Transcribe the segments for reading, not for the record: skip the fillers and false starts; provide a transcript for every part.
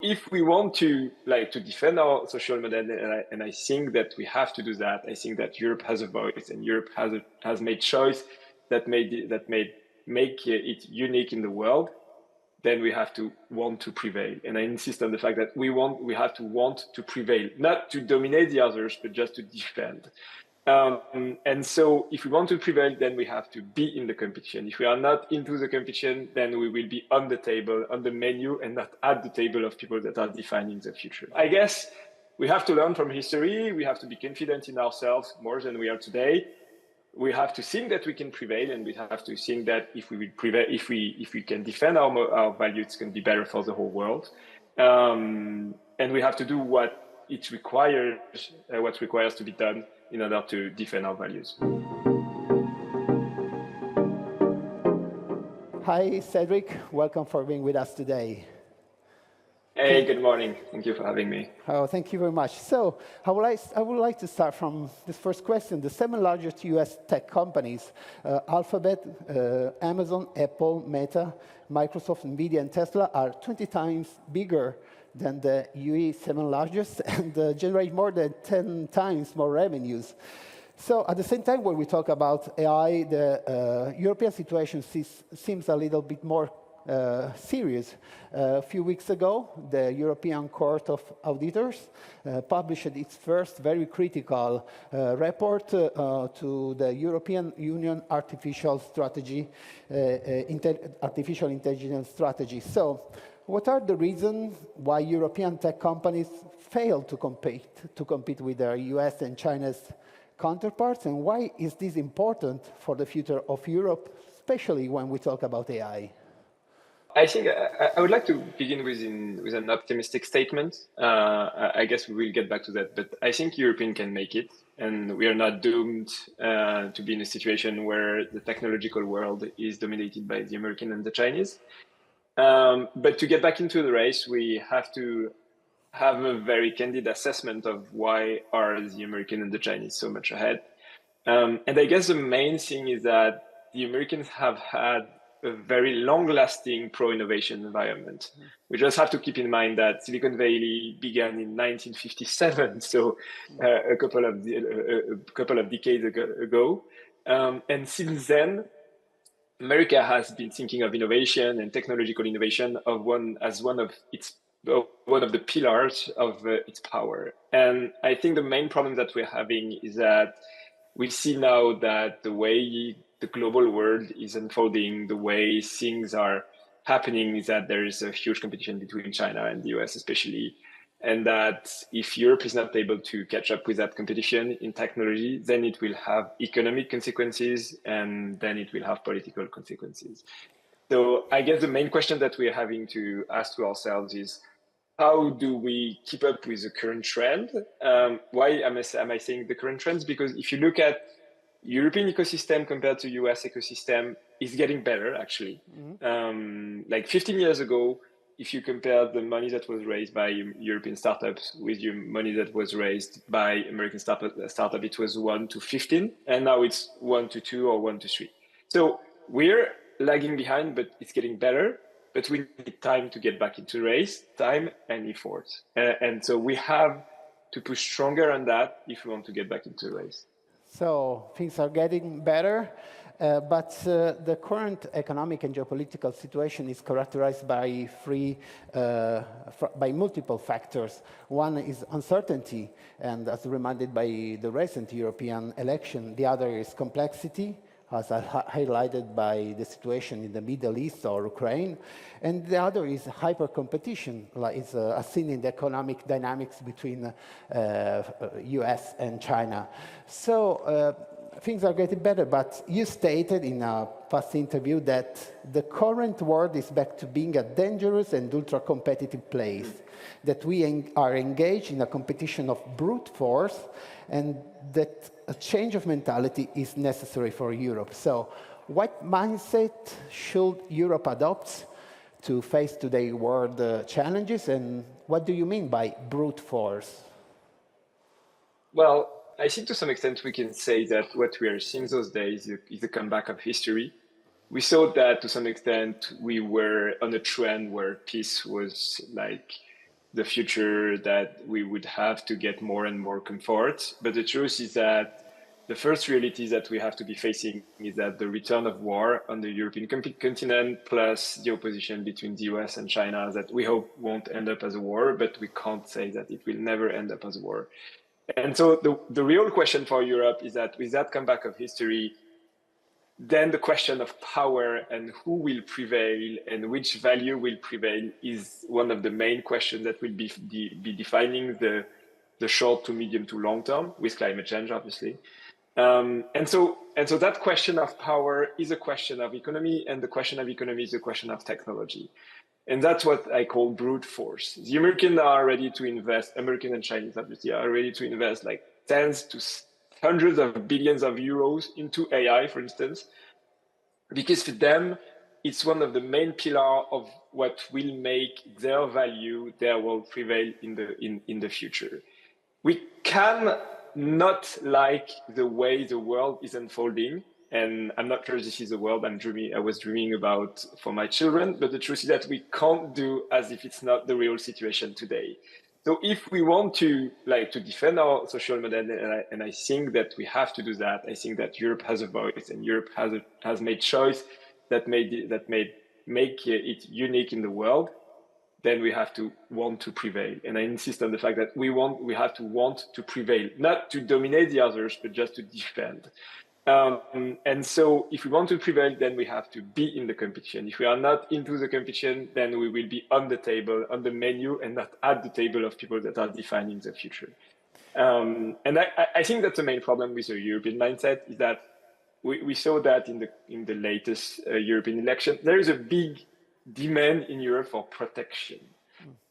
if we want to to defend our social model, and I think that we have to do that. I think that Europe has a voice, and Europe has made choice that made make it unique in the world. Then we have to want to prevail, and I insist on the fact that we have to want to prevail, not to dominate the others, but just to defend. And so if we want to prevail, then we have to be in the competition. If we are not into the competition, then we will be on the table, on the menu, and not at the table of people that are defining the future. I guess we have to learn from history. We have to be confident in ourselves more than we are today. We have to think that we can prevail, and we have to think that if we will prevail, if we can defend our values, it's going to be better for the whole world. And we have to do what it requires, what requires to be done in order to defend our values. Hi, Cédric. Welcome for being with us today. Hey, good morning. Thank you for having me. Oh, thank you very much. So I would like to start from this first question. The 7 largest US tech companies, Alphabet, Amazon, Apple, Meta, Microsoft, Nvidia, and Tesla are 20 times bigger than the UE 7 largest and generate more than 10 times more revenues. So at the same time, when we talk about AI, the European situation seems a little bit more serious. A few weeks ago, the European Court of Auditors published its first very critical report to the European Union artificial intelligence strategy. So what are the reasons why European tech companies fail to compete with their US and China's counterparts, and why is this important for the future of Europe, especially when we talk about AI? I think I would like to begin with an optimistic statement. I guess we will get back to that, but I think European can make it, and we are not doomed to be in a situation where the technological world is dominated by the American and the Chinese. But to get back into the race, we have to have a very candid assessment of why are the American and the Chinese so much ahead. And I guess the main thing is that the Americans have had a very long-lasting pro-innovation environment. We just have to keep in mind that Silicon Valley began in 1957, so a couple of decades ago. And since then, America has been thinking of innovation and technological innovation as one of the pillars of its power. And I think the main problem that we're having is that we see now that the way the global world is unfolding, the way things are happening, is that there is a huge competition between China and the US especially. And that if Europe is not able to catch up with that competition in technology, then it will have economic consequences, and then it will have political consequences. So I guess the main question that we're having to ask to ourselves is, how do we keep up with the current trend? Why am I saying the current trends? Because if you look at European ecosystem compared to US ecosystem, is getting better, actually. Like 15 years ago, if you compare the money that was raised by European startups with your money that was raised by American startup, it was 1 to 15, and now it's 1 to 2 or 1 to 3. So we're lagging behind, but it's getting better. But we need time to get back into the race, time and effort. And so we have to push stronger on that if we want to get back into the race. So things are getting better. But the current economic and geopolitical situation is characterized by multiple factors. One is uncertainty, and as reminded by the recent European election. The other is complexity, as highlighted by the situation in the Middle East or Ukraine. And the other is hyper-competition, like it's as seen in the economic dynamics between US and China. So things are getting better, but you stated in a past interview that the current world is back to being a dangerous and ultra-competitive place, that we are engaged in a competition of brute force, and that a change of mentality is necessary for Europe. So what mindset should Europe adopt to face today's world challenges, and what do you mean by brute force? Well, I think to some extent we can say that what we are seeing those days is a comeback of history. We saw that to some extent we were on a trend where peace was like the future that we would have to get more and more comfort. But the truth is that the first reality that we have to be facing is that the return of war on the European continent, plus the opposition between the US and China, that we hope won't end up as a war, but we can't say that it will never end up as a war. And so the real question for Europe is that with that comeback of history, then the question of power and who will prevail and which value will prevail is one of the main questions that will be defining the short to medium to long term with climate change, obviously. And so that question of power is a question of economy, and the question of economy is a question of technology. And that's what I call brute force. The Americans are ready to invest, American and Chinese obviously are ready to invest like tens to hundreds of billions of euros into AI, for instance, because for them, it's one of the main pillars of what will make their value, their world prevail in the future. We can not like the way the world is unfolding, and I'm not sure this is the world I was dreaming about for my children, but the truth is that we can't do as if it's not the real situation today. So if we want to defend our social model, and I think that we have to do that, I think that Europe has a voice, and Europe has made choice that make it unique in the world, then we have to want to prevail. And I insist on the fact that we have to want to prevail, not to dominate the others, but just to defend. And so if we want to prevail, then we have to be in the competition. If we are not into the competition, then we will be on the table, on the menu, and not at the table of people that are defining the future. And I think that's the main problem with the European mindset, is that we saw that in the latest European election. There is a big demand in Europe for protection.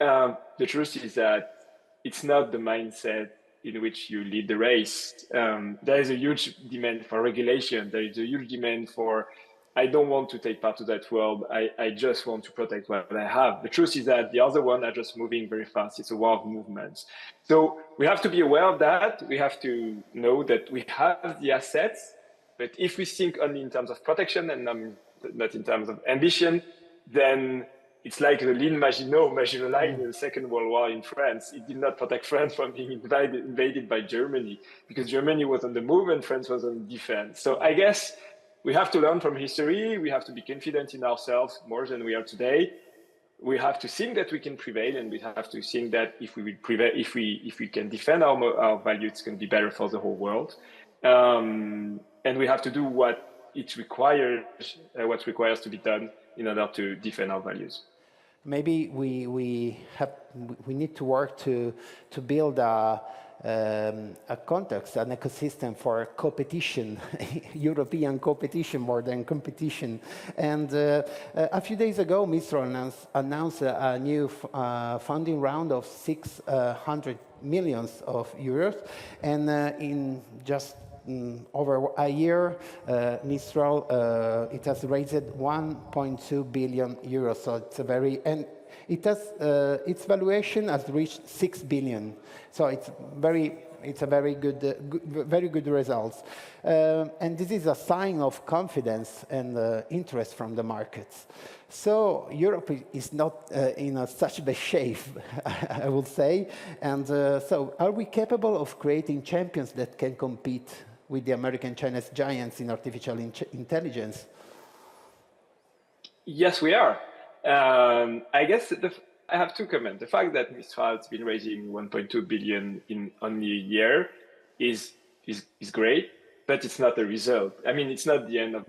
The truth is that it's not the mindset in which you lead the race. There is a huge demand for regulation. There is a huge demand for, I don't want to take part to that world. I just want to protect what I have. The truth is that the other one are just moving very fast. It's a war of movements. So we have to be aware of that. We have to know that we have the assets, but if we think only in terms of protection and not in terms of ambition, then it's like the ligne Maginot Line in the Second World War in France. It did not protect France from being invaded by Germany, because Germany was on the move and France was on defense. So I guess we have to learn from history. We have to be confident in ourselves more than we are today. We have to think that we can prevail, and we have to think that if we will prevail, if we can defend our value, it's going to be better for the whole world. And we have to do what requires to be done in order to defend our values. Maybe we need to work to build a context, an ecosystem for competition, European competition more than competition. And a few days ago, Mistral announced a new funding round of 600 million euros, and in just over a year, Mistral it has raised 1.2 billion euros. So it's its valuation has reached 6 billion. So it's a very good results. And this is a sign of confidence and interest from the markets. So Europe is not in such bad shape, I would say. And so are we capable of creating champions that can compete with the American Chinese giants in artificial intelligence? Yes, we are. I guess I have two comments. The fact that Mistral has been raising 1.2 billion in only a year is great, but it's not the result. I mean, it's not the end of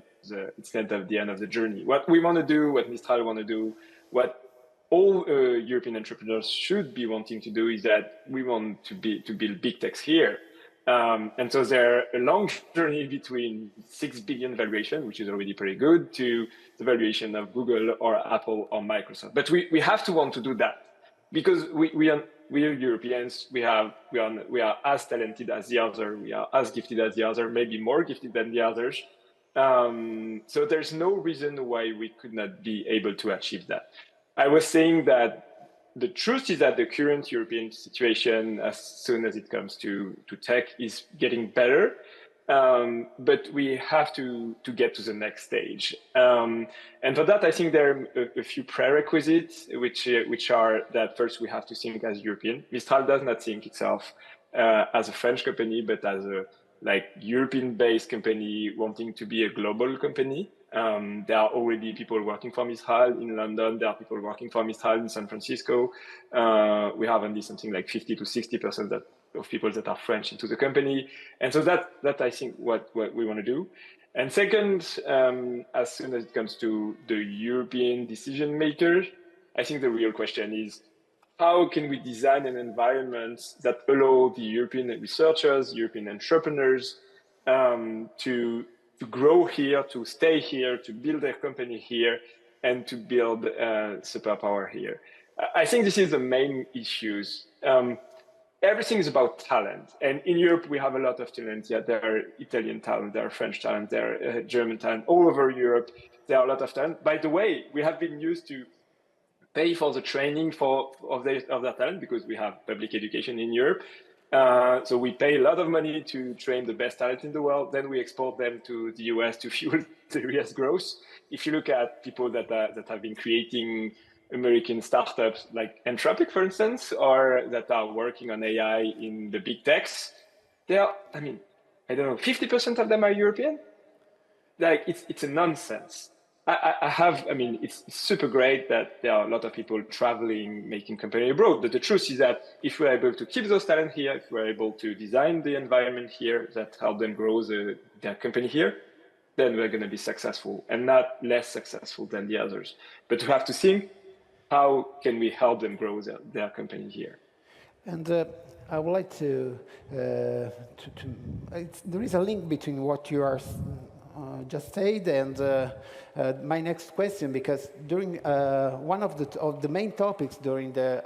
the journey. What we want to do, what Mistral want to do, what all European entrepreneurs should be wanting to do, is that we want to build big techs here. And so there's a long journey between 6 billion valuation, which is already pretty good, to the valuation of Google or Apple or Microsoft. But we have to want to do that, because we are Europeans. We are as talented as the other. We are as gifted as the other, maybe more gifted than the others. So there's no reason why we could not be able to achieve that. I was saying that the truth is that the current European situation, as soon as it comes to tech, is getting better. but we have to get to the next stage. And for that, I think there are a few prerequisites, which are that first we have to think as European. Mistral does not think itself as a French company, but as a European-based company wanting to be a global company. There are already people working for Mistral in London. There are people working for Mistral in San Francisco. We have only something like 50 to 60% of people that are French into the company. And so that I think what we want to do. And second, as soon as it comes to the European decision makers, I think the real question is, how can we design an environment that allow the European researchers, European entrepreneurs to grow here, to stay here, to build their company here, and to build superpower here? I think this is the main issues. Everything is about talent. And in Europe, we have a lot of talent. Yeah, there are Italian talent, there are French talent, there are German talent. All over Europe, there are a lot of talent. By the way, we have been used to pay for the training of their talent because we have public education in Europe. So we pay a lot of money to train the best talent in the world. Then we export them to the US to fuel the US growth. If you look at people that have been creating American startups like Anthropic, for instance, or that are working on AI in the big techs, they are, I mean, I don't know, 50% of them are European. Like it's a nonsense. It's super great that there are a lot of people traveling, making company abroad. But the truth is that if we're able to keep those talent here, if we're able to design the environment here that help them grow their company here, then we're going to be successful and not less successful than the others. But we have to think, how can we help them grow their company here? And I would like there is a link between what you are just said and my next question, because during one of the main topics during the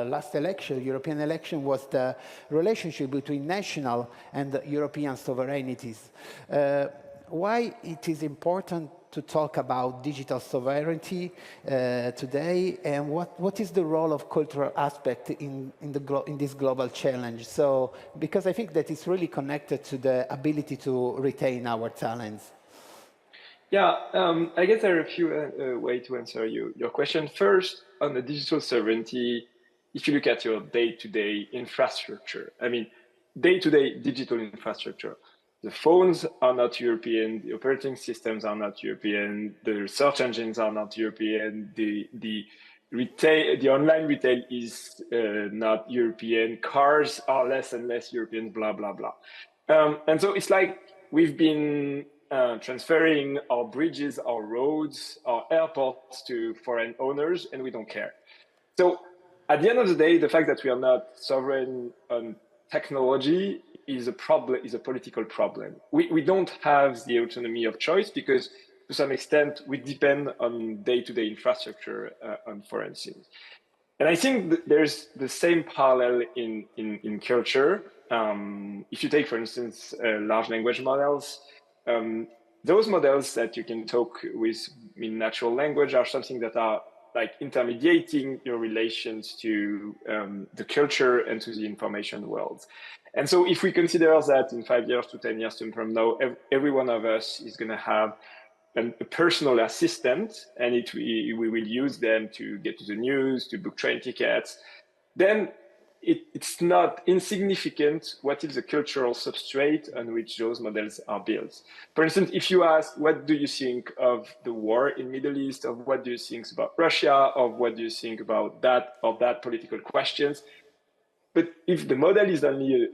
last election, European election, was the relationship between national and European sovereignties. Why it is important to talk about digital sovereignty today, and what is the role of cultural aspect in this global challenge? So, because I think that it's really connected to the ability to retain our talents. Yeah, I guess there are a few ways to answer your question. First, on the digital sovereignty, if you look at your day-to-day infrastructure, day-to-day digital infrastructure, the phones are not European, the operating systems are not European, the search engines are not European, the online retail is not European, cars are less and less European, blah, blah, blah. And so it's like we've been transferring our bridges, our roads, our airports to foreign owners, and we don't care. So at the end of the day, the fact that we are not sovereign on technology is a political problem. We don't have the autonomy of choice because to some extent we depend on day-to-day infrastructure on foreign things. And I think there's the same parallel in culture. If you take, for instance, large language models, those models that you can talk with in natural language are something that are like intermediating your relations to the culture and to the information world. And so if we consider that in 5 years to 10 years from now, every one of us is going to have a personal assistant, and we will use them to get to the news, to book train tickets, then it's not insignificant what is the cultural substrate on which those models are built. For instance, if you ask, what do you think of the war in Middle East, of what do you think about Russia, of what do you think about that or that political questions? But if the model is only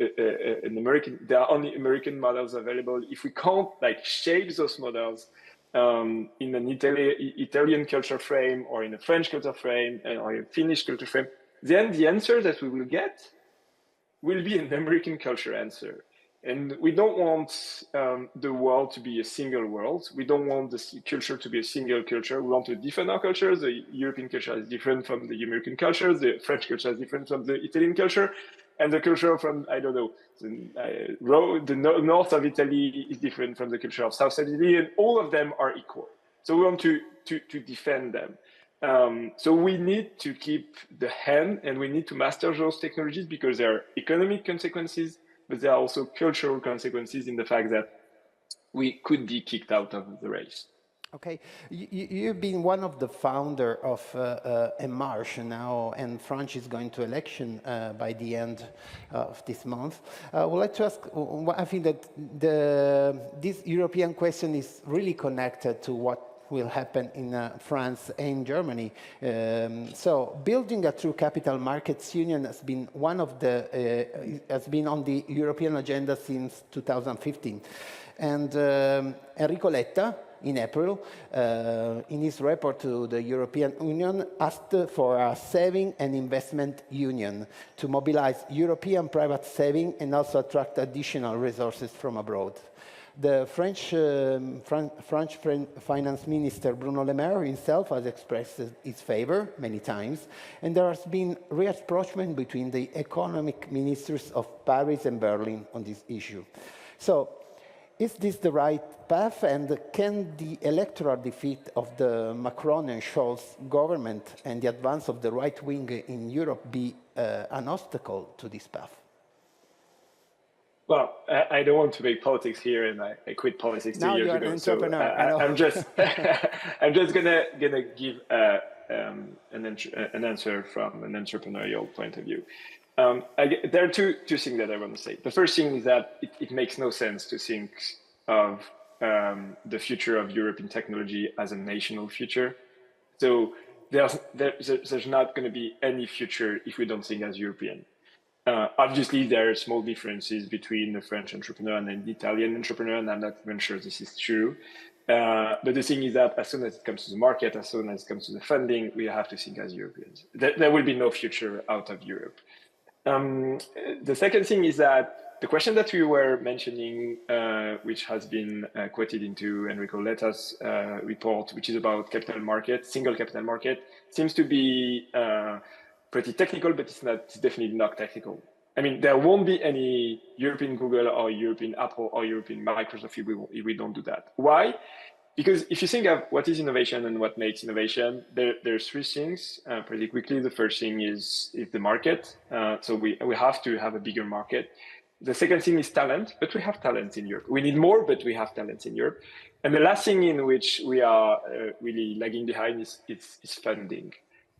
an American, there are only American models available. If we can't shape those models in an Italian culture frame, or in a French culture frame, or a Finnish culture frame, then the answer that we will get will be an American culture answer. And we don't want the world to be a single world. We don't want the culture to be a single culture. We want to defend our culture. The European culture is different from the American culture. The French culture is different from the Italian culture. And the culture from, I don't know, the north of Italy is different from the culture of south of Italy. And all of them are equal. So we want to defend them. So we need to keep the hand, and we need to master those technologies because there are economic consequences, but there are also cultural consequences in the fact that we could be kicked out of the race. Okay, you've been one of the founder of En Marche now, and France is going to election by the end of this month. I would like to ask, I think that this European question is really connected to what will happen in France and Germany. So building a true capital markets union has been one of the, has been on the European agenda since 2015. And Enrico Letta, in April, in his report to the European Union, asked for a saving and investment union to mobilize European private saving and also attract additional resources from abroad. The French finance minister Bruno Le Maire himself has expressed his favor many times, and there has been rapprochement between the economic ministers of Paris and Berlin on this issue. So, is this the right path, and can the electoral defeat of the Macron and Scholz government and the advance of the right wing in Europe be an obstacle to this path? Well, I don't want to make politics here, and I quit politics 2 years ago. So I'm just gonna give an answer from an entrepreneurial point of view. There are two things that I want to say. The first thing is that it makes no sense to think of the future of European technology as a national future. So there's not going to be any future if we don't think as European. Obviously, there are small differences between the French entrepreneur and the Italian entrepreneur, and I'm not even sure this is true. But the thing is that as soon as it comes to the market, as soon as it comes to the funding, we have to think as Europeans. There will be no future out of Europe. The second thing is that the question that we were mentioning, which has been quoted into Enrico Letta's report, which is about capital market, single capital market, seems to be pretty technical, but it's definitely not technical. I mean, there won't be any European Google or European Apple or European Microsoft if we don't do that. Why? Because if you think of what is innovation and what makes innovation, there's three things pretty quickly. The first thing is the market. So we have to have a bigger market. The second thing is talent, but we have talent in Europe. We need more, but we have talent in Europe. And the last thing in which we are really lagging behind is funding.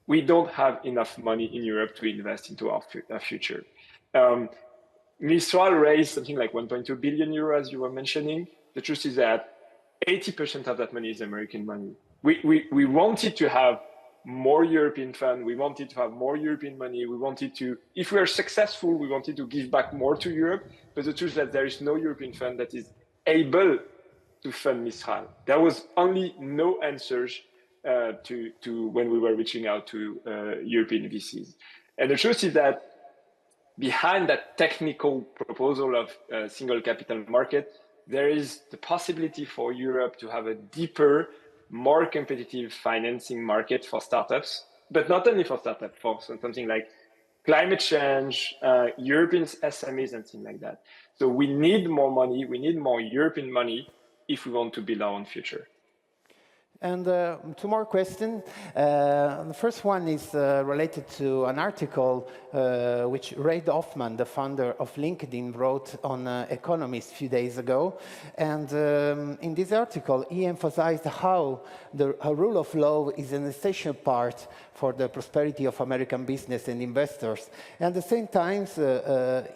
We don't have enough money in Europe to invest into our future. Mistral raised something like 1.2 billion euros, as you were mentioning. The truth is that 80% of that money is American money. We wanted to have more European fund. We wanted to have more European money. We wanted to, if we are successful, we wanted to give back more to Europe. But the truth is that there is no European fund that is able to fund Mistral. There was only no answers to when we were reaching out to European VCs. And the truth is that behind that technical proposal of single capital market, there is the possibility for Europe to have a deeper, more competitive financing market for startups, but not only for startups, for something like climate change, European SMEs and things like that. So we need more money, we need more European money if we want to build our own future. And two more questions. The first one is related to an article which Reid Hoffman, the founder of LinkedIn, wrote on Economist a few days ago. And in this article, he emphasized how the rule of law is an essential part for the prosperity of American business and investors. And at the same time,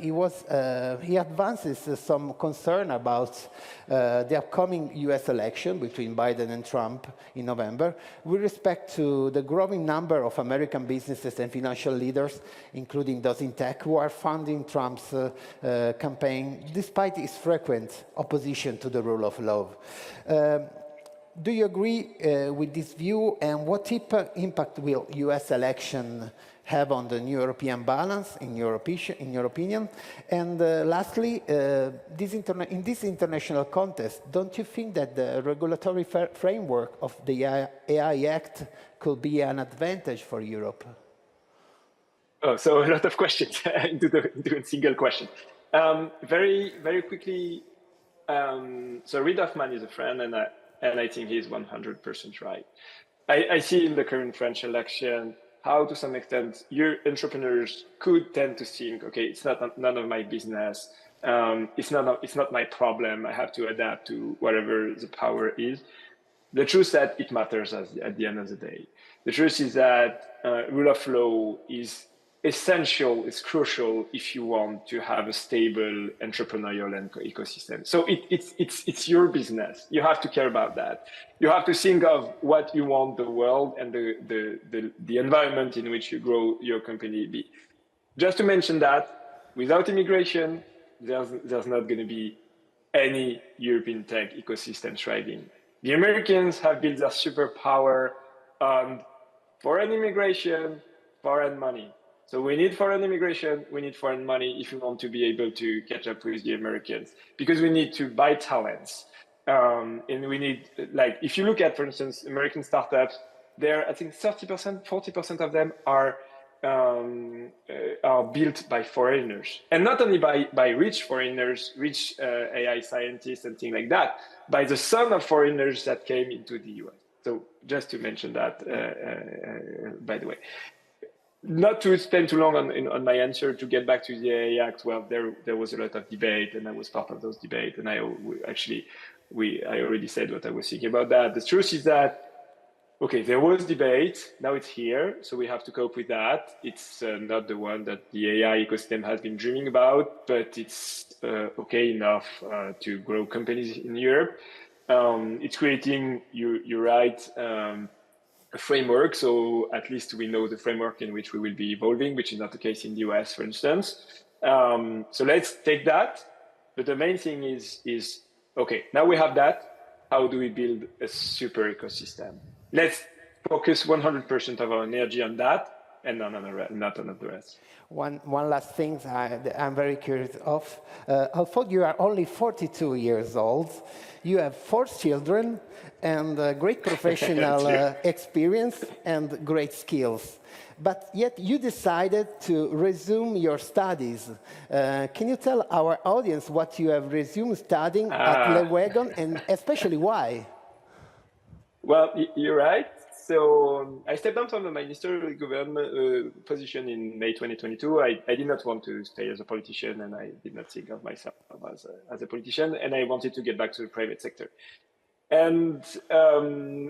he advances some concern about the upcoming US election between Biden and Trump in November, with respect to the growing number of American businesses and financial leaders, including those in tech, who are funding Trump's campaign, despite his frequent opposition to the rule of law. Do you agree with this view, and what impact will US election have on the new European balance, in your opinion? And lastly, in this international context, don't you think that the regulatory framework of the AI Act could be an advantage for Europe? Oh, so a lot of questions into a single question. Very, very quickly, so Reid Hoffman is a friend, and I think he's 100% right. I see in the current French election how, to some extent, your entrepreneurs could tend to think, okay, it's none of my business. It's not my problem. I have to adapt to whatever the power is. The truth is that it matters at the end of the day. The truth is that rule of law is essential, it's crucial if you want to have a stable entrepreneurial and ecosystem. So it's your business. You have to care about that. You have to think of what you want the world and the environment in which you grow your company be. Just to mention that without immigration, there's not going to be any European tech ecosystem thriving. The Americans have built their superpower on foreign immigration, foreign money. So we need foreign immigration, we need foreign money if we want to be able to catch up with the Americans, because we need to buy talents. And we need, like, if you look at, for instance, American startups, there, I think 30%, 40% of them are built by foreigners, and not only by rich foreigners, rich AI scientists and things like that, by the son of foreigners that came into the US. So just to mention that, by the way. Not to spend too long on my answer, to get back to the AI Act, well, there was a lot of debate, and I was part of those debates, and I already said what I was thinking about that. The truth is that, okay, there was debate, now it's here, so we have to cope with that. It's not the one that the AI ecosystem has been dreaming about, but it's okay enough to grow companies in Europe. It's creating, you're right, a framework, so at least we know the framework in which we will be evolving, which is not the case in the US, for instance. So let's take that, but the main thing is okay, now we have that, how do we build a super ecosystem? Let's focus 100% of our energy on that, and not on the rest. One last thing I'm very curious of. Although you are only 42 years old, you have 4 children and great professional experience and great skills. But yet you decided to resume your studies. Can you tell our audience what you have resumed studying at Leuven, and especially why? Well, you're right. So I stepped down from the ministerial government position in May 2022. I did not want to stay as a politician, and I did not think of myself as a politician, and I wanted to get back to the private sector. And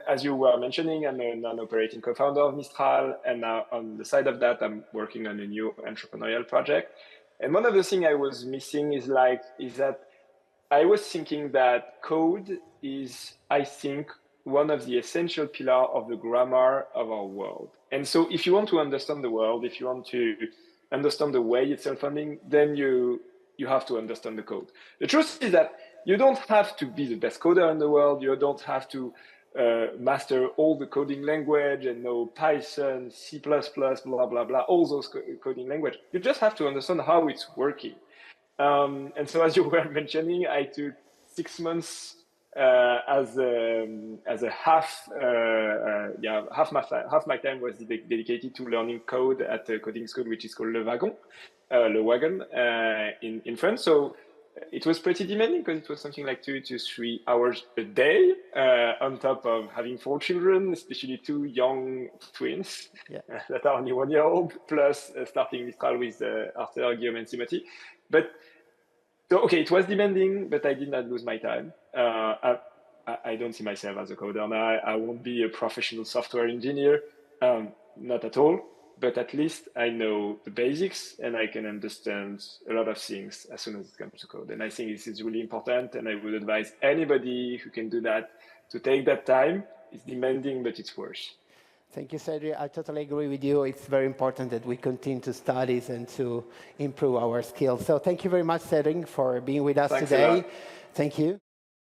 as you were mentioning, I'm a non-operating co-founder of Mistral, and now on the side of that, I'm working on a new entrepreneurial project. And one of the things I was missing is that I was thinking that code is, I think, one of the essential pillars of the grammar of our world. And so if you want to understand the world, if you want to understand the way it's unfolding, then you have to understand the code. The truth is that you don't have to be the best coder in the world. You don't have to master all the coding language and know Python, C++, blah, blah, blah, all those coding language. You just have to understand how it's working. And so as you were mentioning, I took 6 months as a half my time was dedicated to learning code at a coding school which is called Le Wagon in France. So it was pretty demanding because it was something like 2 to 3 hours a day on top of having 4 children, especially 2 young twins that are only 1 year old, plus starting Mistral with Arthur, Guillaume, and Timothy. But so, okay, it was demanding, but I did not lose my time. I don't see myself as a coder now. I won't be a professional software engineer, not at all. But at least I know the basics and I can understand a lot of things as soon as it comes to code. And I think this is really important. And I would advise anybody who can do that to take that time. It's demanding, but it's worth. Thank you, Cédric. I totally agree with you. It's very important that we continue to study and to improve our skills. So thank you very much, Cédric, for being with us today. Thank you.